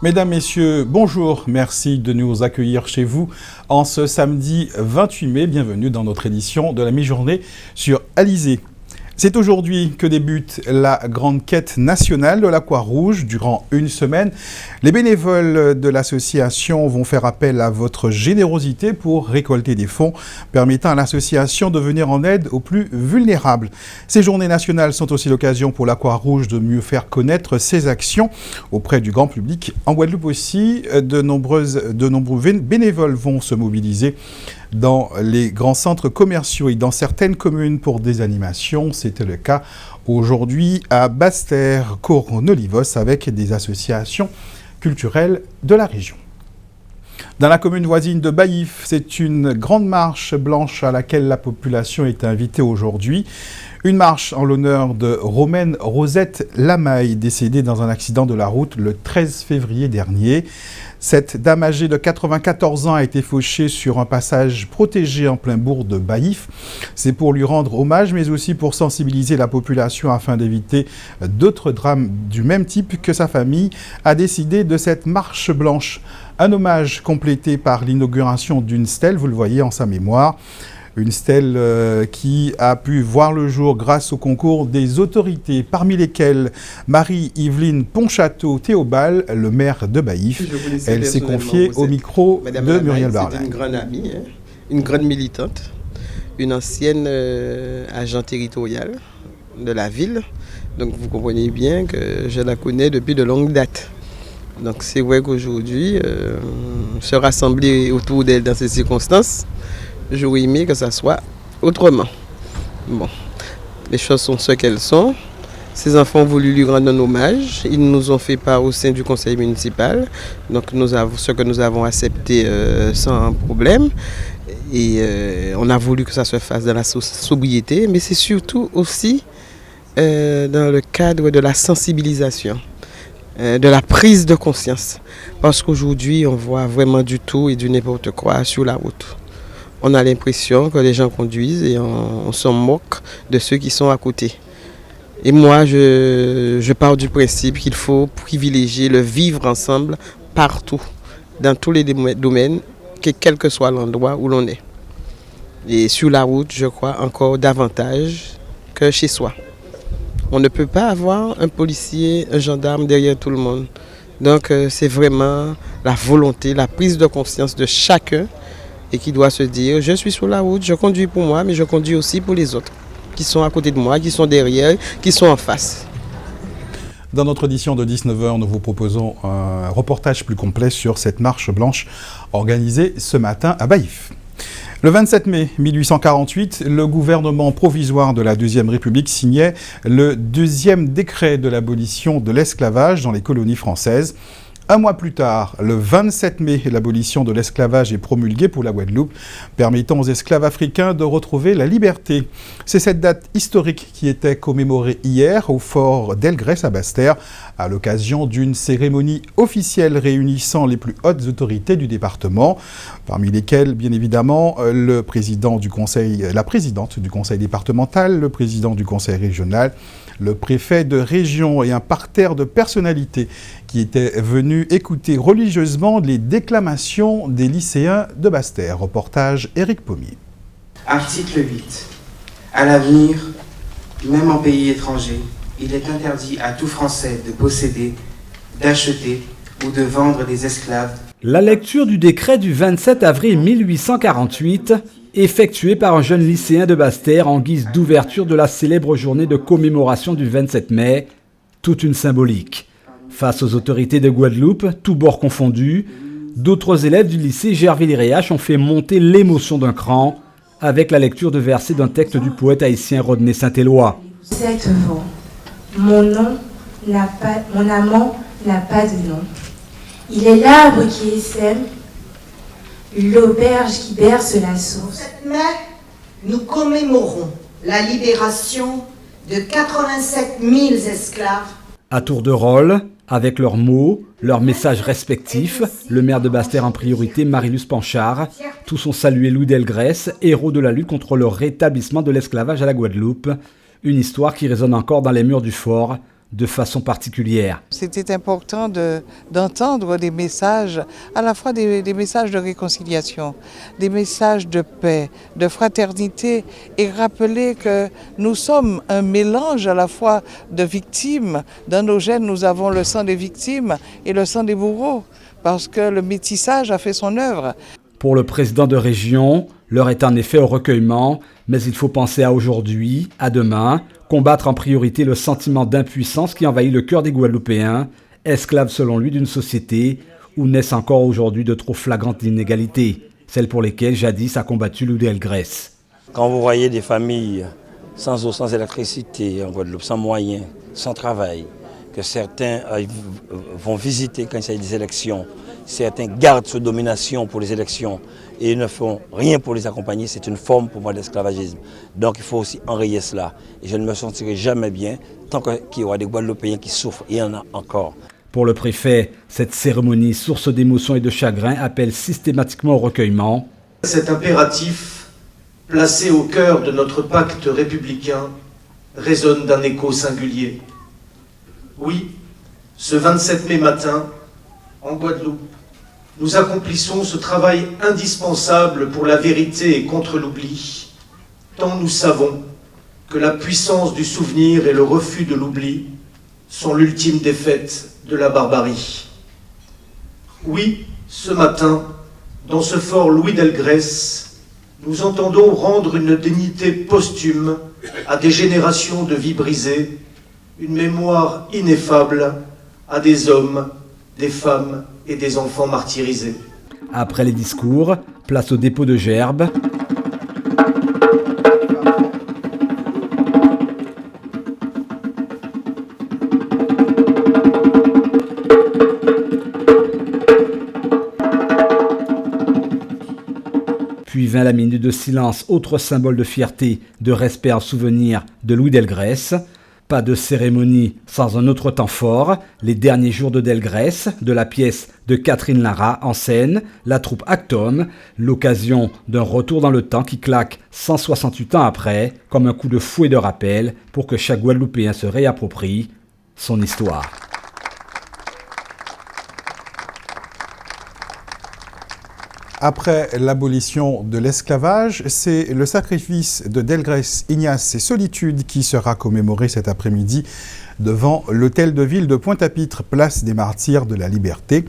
Mesdames, Messieurs, bonjour, merci de nous accueillir chez vous en ce samedi 28 mai. Bienvenue dans notre édition de la mi-journée sur Alizé. C'est aujourd'hui que débute la grande quête nationale de la Croix-Rouge. Durant une semaine, les bénévoles de l'association vont faire appel à votre générosité pour récolter des fonds permettant à l'association de venir en aide aux plus vulnérables. Ces journées nationales sont aussi l'occasion pour la Croix-Rouge de mieux faire connaître ses actions auprès du grand public. En Guadeloupe aussi, de nombreux bénévoles vont se mobiliser dans les grands centres commerciaux et dans certaines communes pour des animations. C'était le cas aujourd'hui à Basse-Terre, Cornolivos, avec des associations culturelles de la région. Dans la commune voisine de Baïf, c'est une grande marche blanche à laquelle la population est invitée aujourd'hui. Une marche en l'honneur de Romaine Rosette Lamaille, décédée dans un accident de la route le 13 février dernier. Cette dame âgée de 94 ans a été fauchée sur un passage protégé en plein bourg de Baïf. C'est pour lui rendre hommage, mais aussi pour sensibiliser la population afin d'éviter d'autres drames du même type que sa famille a décidé de cette marche blanche. Un hommage complété par l'inauguration d'une stèle, vous le voyez en sa mémoire. Une stèle qui a pu voir le jour grâce au concours des autorités, parmi lesquelles Marie-Yveline Ponchateau-Théobald, le maire de Baïf. Elle s'est confiée au micro de Muriel Barlac. C'est une grande amie, une grande militante, une ancienne agent territoriale de la ville. Donc vous comprenez bien que je la connais depuis de longue date. Donc c'est vrai qu'aujourd'hui, se rassembler autour d'elle dans ces circonstances, j'aurais aimé que ça soit autrement. Bon, les choses sont ce qu'elles sont. Ces enfants ont voulu lui rendre un hommage. Ils nous ont fait part au sein du conseil municipal. Donc ce que nous avons accepté sans problème. Et on a voulu que ça se fasse dans la sobriété. Mais c'est surtout aussi dans le cadre de la sensibilisation, de la prise de conscience. Parce qu'aujourd'hui, on voit vraiment du tout et du n'importe quoi sur la route. On a l'impression que les gens conduisent et on se moque de ceux qui sont à côté. Et moi, je pars du principe qu'il faut privilégier le vivre ensemble partout, dans tous les domaines, quel que soit l'endroit où l'on est. Et sur la route, je crois encore davantage que chez soi. On ne peut pas avoir un policier, un gendarme derrière tout le monde. Donc c'est vraiment la volonté, la prise de conscience de chacun et qui doit se dire, je suis sur la route, je conduis pour moi, mais je conduis aussi pour les autres, qui sont à côté de moi, qui sont derrière, qui sont en face. Dans notre édition de 19h, nous vous proposons un reportage plus complet sur cette marche blanche organisée ce matin à Baïf. Le 27 mai 1848, le gouvernement provisoire de la Deuxième République signait le deuxième décret de l'abolition de l'esclavage dans les colonies françaises. Un mois plus tard, le 27 mai, l'abolition de l'esclavage est promulguée pour la Guadeloupe, permettant aux esclaves africains de retrouver la liberté. C'est cette date historique qui était commémorée hier au fort d'Elgrès à Basse-Terre, à l'occasion d'une cérémonie officielle réunissant les plus hautes autorités du département, parmi lesquelles, bien évidemment, la présidente du conseil départemental, le président du conseil régional, le préfet de région et un parterre de personnalités qui étaient venus écouter religieusement les déclamations des lycéens de Basse-Terre. Reportage Éric Pommier. Article 8. À l'avenir, même en pays étranger, il est interdit à tout Français de posséder, d'acheter ou de vendre des esclaves. La lecture du décret du 27 avril 1848, effectuée par un jeune lycéen de Basse-Terre en guise d'ouverture de la célèbre journée de commémoration du 27 mai, toute une symbolique. Face aux autorités de Guadeloupe, tous bords confondus, d'autres élèves du lycée Gerville-Réache ont fait monter l'émotion d'un cran avec la lecture de versets d'un texte du poète haïtien Rodney Saint-Éloi. Cette vent, mon amant n'a pas de nom. Il est l'arbre qui essaime, l'auberge qui berce la source. Cette mai, nous commémorons la libération de 87 000 esclaves. À tour de rôle, avec leurs mots, leurs messages respectifs, le maire de Basse-Terre en priorité, Marilus Panchard, tous ont salué Louis Delgrès, héros de la lutte contre le rétablissement de l'esclavage à la Guadeloupe, une histoire qui résonne encore dans les murs du fort de façon particulière. C'était important d'entendre des messages, à la fois des messages de réconciliation, des messages de paix, de fraternité, et rappeler que nous sommes un mélange à la fois de victimes. Dans nos gènes, nous avons le sang des victimes et le sang des bourreaux, parce que le métissage a fait son œuvre. Pour le président de région, l'heure est en effet au recueillement, mais il faut penser à aujourd'hui, à demain, combattre en priorité le sentiment d'impuissance qui envahit le cœur des Guadeloupéens, esclaves selon lui d'une société où naissent encore aujourd'hui de trop flagrantes inégalités, celles pour lesquelles jadis a combattu Louis Delgrès. Quand vous voyez des familles sans eau, sans électricité en Guadeloupe, sans moyens, sans travail, que certains vont visiter quand il s'agit des élections, certains gardent sous domination pour les élections et ne font rien pour les accompagner, c'est une forme pour moi d'esclavagisme. Donc il faut aussi enrayer cela. Et je ne me sentirai jamais bien tant qu'il y aura des Guadeloupéens qui souffrent. Il y en a encore. Pour le préfet, cette cérémonie, source d'émotion et de chagrin, appelle systématiquement au recueillement. Cet impératif, placé au cœur de notre pacte républicain, résonne d'un écho singulier. Oui, ce 27 mai matin, en Guadeloupe, nous accomplissons ce travail indispensable pour la vérité et contre l'oubli, tant nous savons que la puissance du souvenir et le refus de l'oubli sont l'ultime défaite de la barbarie. Oui, ce matin, dans ce fort Louis Delgrès, nous entendons rendre une dignité posthume à des générations de vies brisées, une mémoire ineffable à des hommes, des femmes et des enfants martyrisés. Après les discours, place au dépôt de gerbes. Puis vint la minute de silence, autre symbole de fierté, de respect en souvenir de Louis Delgrès. Pas de cérémonie sans un autre temps fort, les derniers jours de Delgrès, de la pièce de Catherine Lara en scène, la troupe Actum, l'occasion d'un retour dans le temps qui claque 168 ans après, comme un coup de fouet de rappel pour que chaque Guadeloupéen se réapproprie son histoire. Après l'abolition de l'esclavage, c'est le sacrifice de Delgrès, Ignace et Solitude qui sera commémoré cet après-midi devant l'hôtel de ville de Pointe-à-Pitre, place des Martyrs de la Liberté.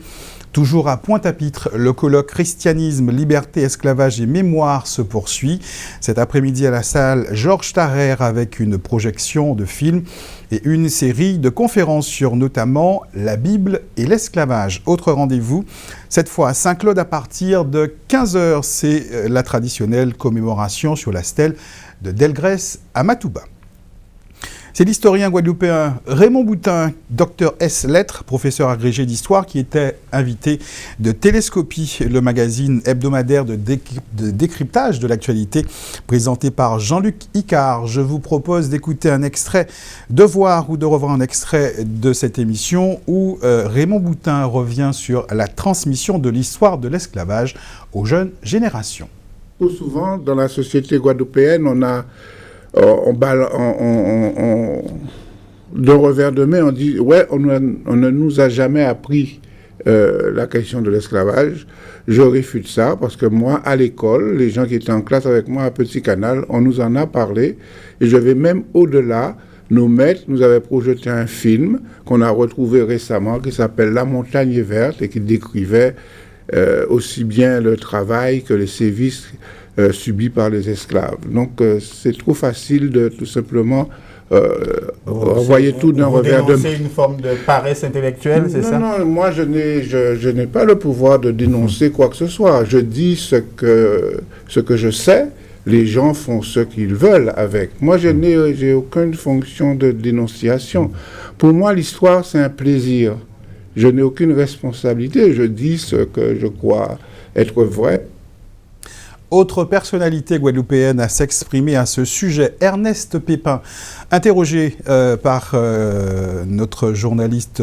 Toujours à Pointe-à-Pitre, le colloque Christianisme, Liberté, Esclavage et Mémoire se poursuit. Cet après-midi à la salle Georges Tarrer avec une projection de films et une série de conférences sur notamment la Bible et l'esclavage. Autre rendez-vous, cette fois à Saint-Claude à partir de 15h. C'est la traditionnelle commémoration sur la stèle de Delgrès à Matouba. C'est l'historien guadeloupéen Raymond Boutin, docteur S. Lettres, professeur agrégé d'histoire, qui était invité de Télescopie, le magazine hebdomadaire de décryptage de l'actualité, présenté par Jean-Luc Icard. Je vous propose d'écouter un extrait, de voir ou de revoir un extrait de cette émission où Raymond Boutin revient sur la transmission de l'histoire de l'esclavage aux jeunes générations. Trop souvent, dans la société guadeloupéenne, on d'un revers de main, on dit ouais, on ne nous a jamais appris la question de l'esclavage. Je réfute ça parce que moi, à l'école, les gens qui étaient en classe avec moi à Petit Canal, on nous en a parlé. Et je vais même au-delà. Nos maîtres nous avaient projeté un film qu'on a retrouvé récemment qui s'appelle La Montagne verte et qui décrivait aussi bien le travail que les sévices subis par les esclaves. Donc c'est trop facile de tout simplement envoyer tout d'un revers de main. C'est une forme de paresse intellectuelle, c'est ça? Non, moi je n'ai pas le pouvoir de dénoncer quoi que ce soit. Je dis ce que je sais. Les gens font ce qu'ils veulent avec. Moi, j'ai aucune fonction de dénonciation. Pour moi, l'histoire, c'est un plaisir. Je n'ai aucune responsabilité. Je dis ce que je crois être vrai. Autre personnalité guadeloupéenne à s'exprimer à ce sujet, Ernest Pépin, interrogé par notre journaliste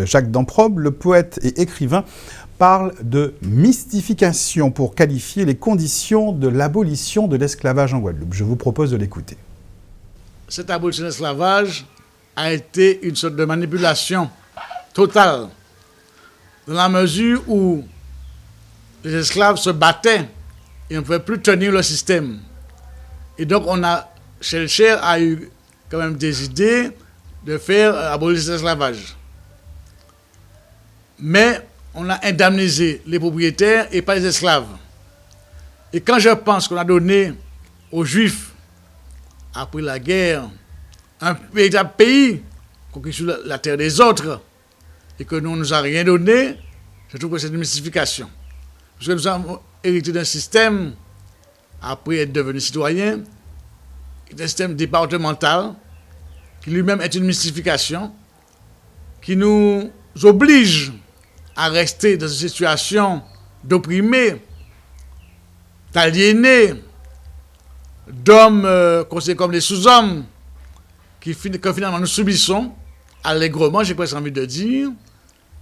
Jacques Damprobe, le poète et écrivain, parle de mystification pour qualifier les conditions de l'abolition de l'esclavage en Guadeloupe. Je vous propose de l'écouter. Cette abolition de l'esclavage a été une sorte de manipulation totale, dans la mesure où les esclaves se battaient et on ne pouvait plus tenir le système. Et donc Schellcher a eu quand même des idées de faire abolir l'esclavage. Mais on a indemnisé les propriétaires et pas les esclaves. Et quand je pense qu'on a donné aux Juifs, après la guerre, un véritable pays conquis sur la terre des autres, et que nous ne nous a rien donné, je trouve que c'est une mystification. Parce que nous avons hérité d'un système, après être devenus citoyens, d'un système départemental, qui lui-même est une mystification, qui nous oblige à rester dans une situation d'opprimés, d'aliénés, d'hommes considérés comme des sous-hommes, que finalement nous subissons allègrement, j'ai presque envie de dire,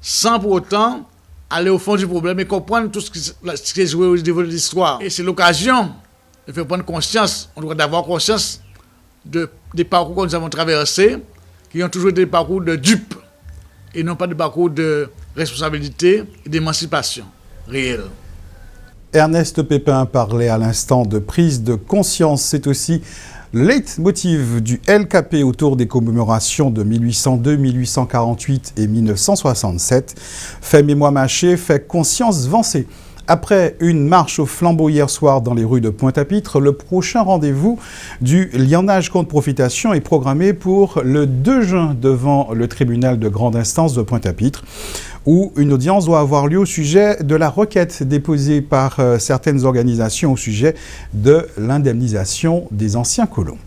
sans pour autant aller au fond du problème et comprendre tout ce qui est joué au niveau de l'histoire. Et c'est l'occasion de faire prendre conscience, on doit d'avoir conscience des parcours que nous avons traversés, qui ont toujours été des parcours de dupes, et non pas des parcours de responsabilité et d'émancipation réelle. Ernest Pépin parlait à l'instant de prise de conscience. C'est aussi le leitmotiv du LKP autour des commémorations de 1802, 1848 et 1967. Fait mémoire mâchée, fait conscience vancée. Après une marche au flambeau hier soir dans les rues de Pointe-à-Pitre, le prochain rendez-vous du lionnage contre profitation est programmé pour le 2 juin devant le tribunal de grande instance de Pointe-à-Pitre, où une audience doit avoir lieu au sujet de la requête déposée par certaines organisations au sujet de l'indemnisation des anciens colons.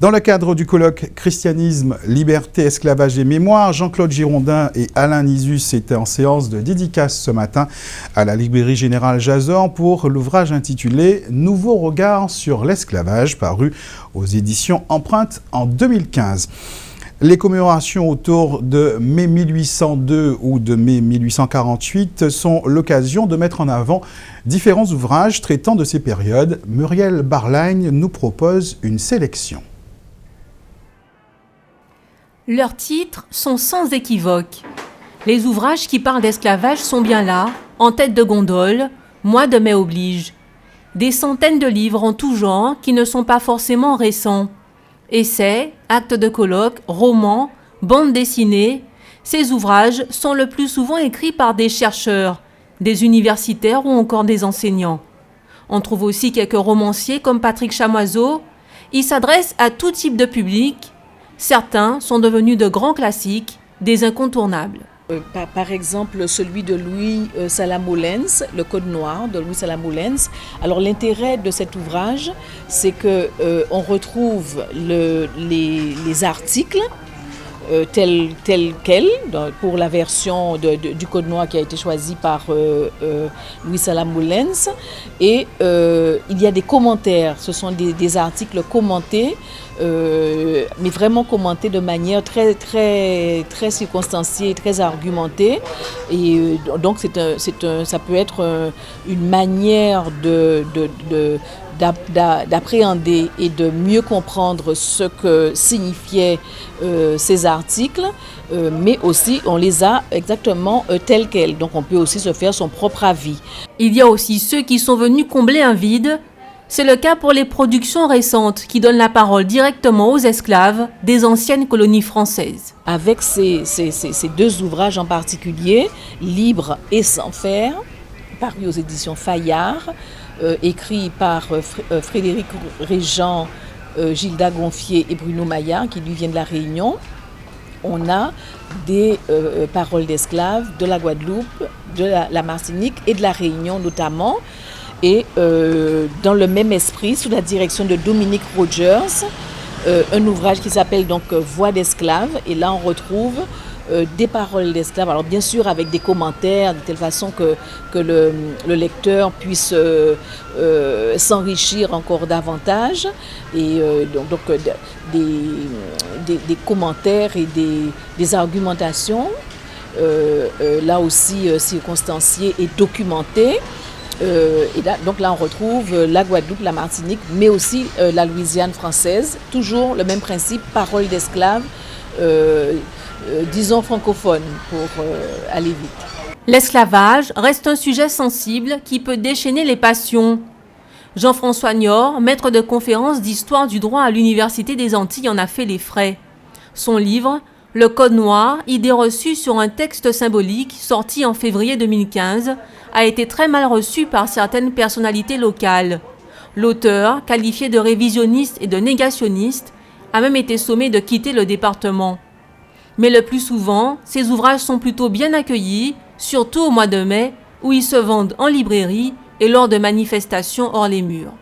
Dans le cadre du colloque Christianisme, Liberté, Esclavage et Mémoire, Jean-Claude Girondin et Alain Nisus étaient en séance de dédicace ce matin à la Librairie Générale Jazor pour l'ouvrage intitulé « Nouveau regard sur l'esclavage » paru aux éditions Empreinte en 2015. Les commémorations autour de mai 1802 ou de mai 1848 sont l'occasion de mettre en avant différents ouvrages traitant de ces périodes. Muriel Barlagne nous propose une sélection. Leurs titres sont sans équivoque. Les ouvrages qui parlent d'esclavage sont bien là, en tête de gondole, mois de mai oblige. Des centaines de livres en tout genre qui ne sont pas forcément récents. Essais, actes de colloque, romans, bandes dessinées, ces ouvrages sont le plus souvent écrits par des chercheurs, des universitaires ou encore des enseignants. On trouve aussi quelques romanciers comme Patrick Chamoiseau. Ils s'adressent à tout type de public. Certains sont devenus de grands classiques, des incontournables. Par exemple, celui de Louis Salamoulens, Le Code noir de Louis Salamoulens. Alors l'intérêt de cet ouvrage, c'est qu'on retrouve les articles tels quels pour la version du Code noir qui a été choisi par Louis Salamoulens. Et il y a des commentaires, ce sont des articles commentés, mais vraiment commentés de manière très, très, très circonstanciée, très argumentée. Et donc ça peut être une manière d'appréhender et de mieux comprendre ce que signifiaient ces articles, mais aussi on les a exactement tels quels. Donc on peut aussi se faire son propre avis. Il y a aussi ceux qui sont venus combler un vide. C'est le cas pour les productions récentes qui donnent la parole directement aux esclaves des anciennes colonies françaises. Avec ces deux ouvrages en particulier, Libre et sans faire, parus aux éditions Fayard, écrit par Frédéric Régent, Gilda Gonfier et Bruno Maillard, qui lui viennent de La Réunion. On a des paroles d'esclaves de la Guadeloupe, de la Martinique et de La Réunion notamment. Et dans le même esprit, sous la direction de Dominique Rogers, un ouvrage qui s'appelle donc Voix d'esclaves. Et là, on retrouve des paroles d'esclaves, alors bien sûr avec des commentaires, de telle façon que le lecteur puisse s'enrichir encore davantage, et donc des commentaires et des argumentations, là aussi circonstanciées et documentées. Et là, donc là on retrouve la Guadeloupe, la Martinique, mais aussi la Louisiane française, toujours le même principe, paroles d'esclaves, disons francophones, pour aller vite. L'esclavage reste un sujet sensible qui peut déchaîner les passions. Jean-François Niort, maître de conférences d'histoire du droit à l'Université des Antilles, en a fait les frais. Son livre, Le Code noir, idée reçue sur un texte symbolique, sorti en février 2015, a été très mal reçu par certaines personnalités locales. L'auteur, qualifié de révisionniste et de négationniste, a même été sommé de quitter le département. Mais le plus souvent, ces ouvrages sont plutôt bien accueillis, surtout au mois de mai, où ils se vendent en librairie et lors de manifestations hors les murs.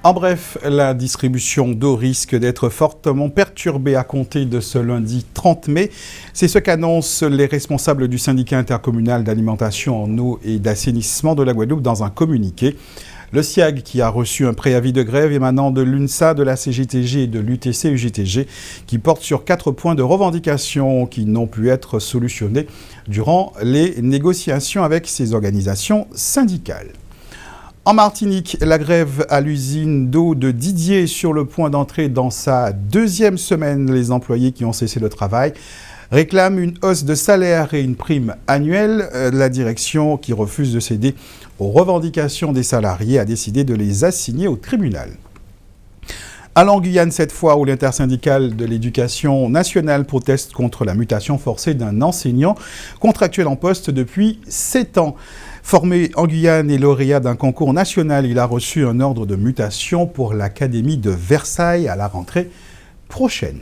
En bref, la distribution d'eau risque d'être fortement perturbée à compter de ce lundi 30 mai. C'est ce qu'annoncent les responsables du syndicat intercommunal d'alimentation en eau et d'assainissement de la Guadeloupe dans un communiqué. Le SIAG, qui a reçu un préavis de grève émanant de l'UNSA, de la CGTG et de l'UTC-UJTG, qui porte sur 4 points de revendication qui n'ont pu être solutionnés durant les négociations avec ces organisations syndicales. En Martinique, la grève à l'usine d'eau de Didier est sur le point d'entrer dans sa 2e semaine. Les employés qui ont cessé le travail réclament une hausse de salaire et une prime annuelle. La direction, qui refuse de céder aux revendications des salariés, a décidé de les assigner au tribunal. Allant en Guyane cette fois, où l'intersyndicale de l'éducation nationale proteste contre la mutation forcée d'un enseignant contractuel en poste depuis 7 ans. Formé en Guyane et lauréat d'un concours national, il a reçu un ordre de mutation pour l'Académie de Versailles à la rentrée prochaine.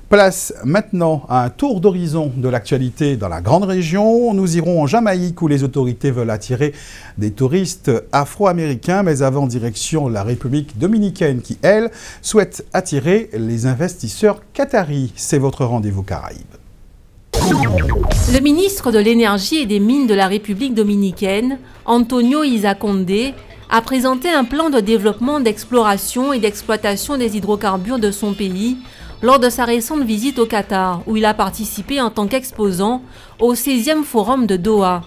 Place maintenant à un tour d'horizon de l'actualité dans la grande région. Nous irons en Jamaïque où les autorités veulent attirer des touristes afro-américains, mais avant direction la République dominicaine qui, elle, souhaite attirer les investisseurs qataris. C'est votre rendez-vous Caraïbes. Le ministre de l'Énergie et des Mines de la République dominicaine, Antonio Isa Condé, a présenté un plan de développement, d'exploration et d'exploitation des hydrocarbures de son pays lors de sa récente visite au Qatar, où il a participé en tant qu'exposant au 16e Forum de Doha.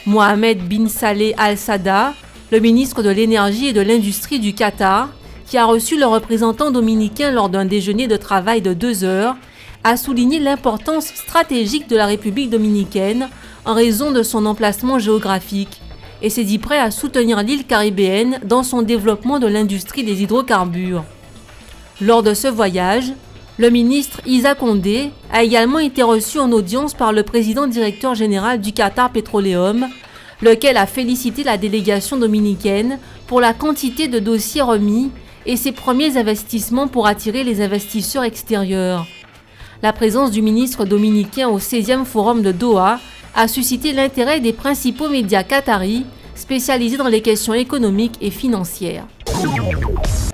Mohamed bin Saleh Al Sada, le ministre de l'Énergie et de l'Industrie du Qatar, qui a reçu le représentant dominicain lors d'un déjeuner de travail de 2 heures, a souligné l'importance stratégique de la République dominicaine en raison de son emplacement géographique et s'est dit prêt à soutenir l'île caribéenne dans son développement de l'industrie des hydrocarbures. Lors de ce voyage, le ministre Isa Condé a également été reçu en audience par le président directeur général du Qatar Petroleum, lequel a félicité la délégation dominicaine pour la quantité de dossiers remis et ses premiers investissements pour attirer les investisseurs extérieurs. La présence du ministre dominicain au 16e Forum de Doha a suscité l'intérêt des principaux médias qataris spécialisés dans les questions économiques et financières.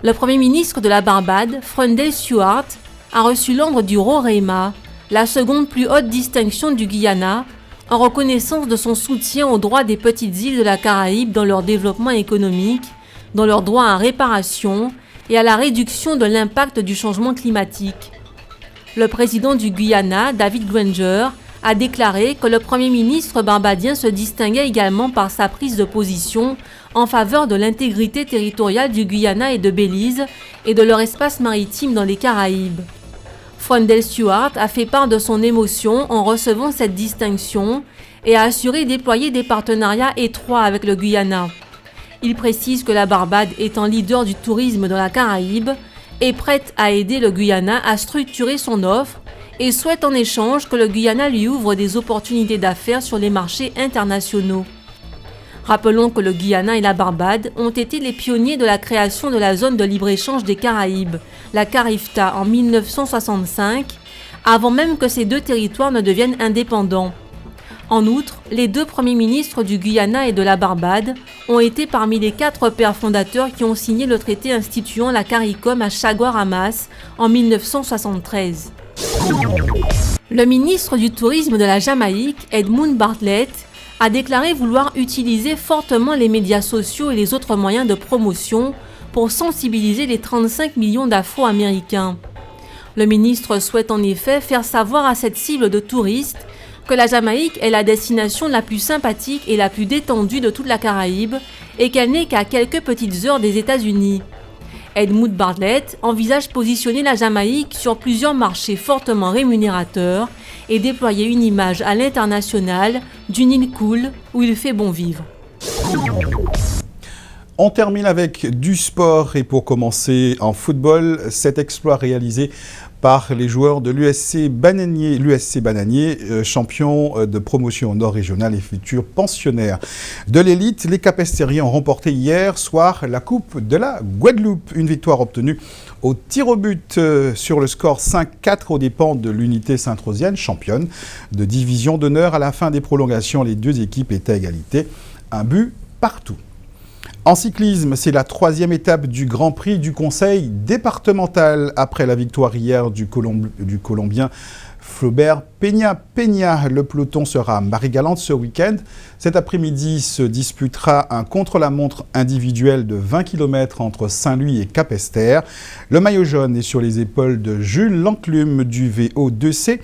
Le Premier ministre de la Barbade, Freundel Stuart, a reçu l'ordre du Roraima, la seconde plus haute distinction du Guyana, en reconnaissance de son soutien aux droits des petites îles de la Caraïbe dans leur développement économique, dans leur droit à réparation et à la réduction de l'impact du changement climatique. Le président du Guyana, David Granger, a déclaré que le Premier ministre barbadien se distinguait également par sa prise de position en faveur de l'intégrité territoriale du Guyana et de Belize et de leur espace maritime dans les Caraïbes. Freundel Stuart a fait part de son émotion en recevant cette distinction et a assuré déployer des partenariats étroits avec le Guyana. Il précise que la Barbade étant leader du tourisme dans la Caraïbe, est prête à aider le Guyana à structurer son offre et souhaite en échange que le Guyana lui ouvre des opportunités d'affaires sur les marchés internationaux. Rappelons que le Guyana et la Barbade ont été les pionniers de la création de la zone de libre-échange des Caraïbes, la CARIFTA, en 1965, avant même que ces deux territoires ne deviennent indépendants. En outre, les 2 premiers ministres du Guyana et de la Barbade ont été parmi les 4 pères fondateurs qui ont signé le traité instituant la CARICOM à Chaguaramas en 1973. Le ministre du Tourisme de la Jamaïque, Edmund Bartlett, a déclaré vouloir utiliser fortement les médias sociaux et les autres moyens de promotion pour sensibiliser les 35 millions d'Afro-Américains. Le ministre souhaite en effet faire savoir à cette cible de touristes que la Jamaïque est la destination la plus sympathique et la plus détendue de toute la Caraïbe et qu'elle n'est qu'à quelques petites heures des États-Unis. Edmund Bartlett envisage positionner la Jamaïque sur plusieurs marchés fortement rémunérateurs et déployer une image à l'international d'une île cool où il fait bon vivre. On termine avec du sport et pour commencer en football, cet exploit réalisé par les joueurs de l'USC Bananier, champion de promotion nord régionale et futur pensionnaire de l'élite. Les Capestériens ont remporté hier soir la Coupe de la Guadeloupe. Une victoire obtenue au tir au but sur le score 5-4 aux dépens de l'unité Sainte-Rosienne, championne de division d'honneur. À la fin des prolongations, les deux équipes étaient à égalité, un but partout. En cyclisme, c'est la 3e étape du Grand Prix du Conseil départemental. Après la victoire hier du Colombien Flaubert Peña. Le peloton sera à Marie-Galante ce week-end. Cet après-midi se disputera un contre-la-montre individuel de 20 km entre Saint-Louis et Capesterre. Le maillot jaune est sur les épaules de Jules Lanclume du VO2C.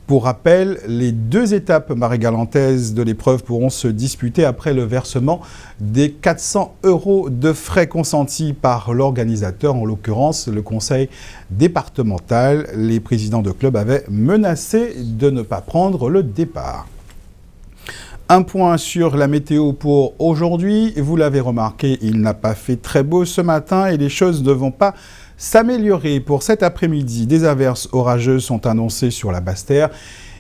Pour rappel, les 2 étapes marie-galantaises de l'épreuve pourront se disputer après le versement des 400 € de frais consentis par l'organisateur, en l'occurrence le conseil départemental. Les présidents de club avaient menacé de ne pas prendre le départ. Un point sur la météo pour aujourd'hui. Vous l'avez remarqué, il n'a pas fait très beau ce matin et les choses ne vont pas s'améliorer. Pour cet après-midi, des averses orageuses sont annoncées sur la Basse-Terre.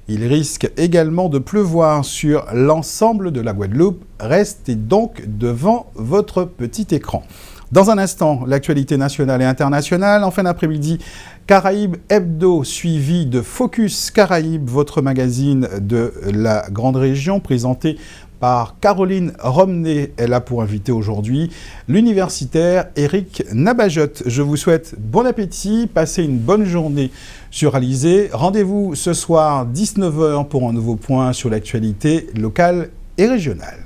Il risque également de pleuvoir sur l'ensemble de la Guadeloupe. Restez donc devant votre petit écran. Dans un instant, l'actualité nationale et internationale. En fin d'après-midi, Caraïbes Hebdo, suivi de Focus Caraïbes, votre magazine de la grande région, présenté par Caroline Romney. Elle a pour invité aujourd'hui l'universitaire Éric Nabajot. Je vous souhaite bon appétit, passez une bonne journée sur Alizé. Rendez-vous ce soir 19h pour un nouveau point sur l'actualité locale et régionale.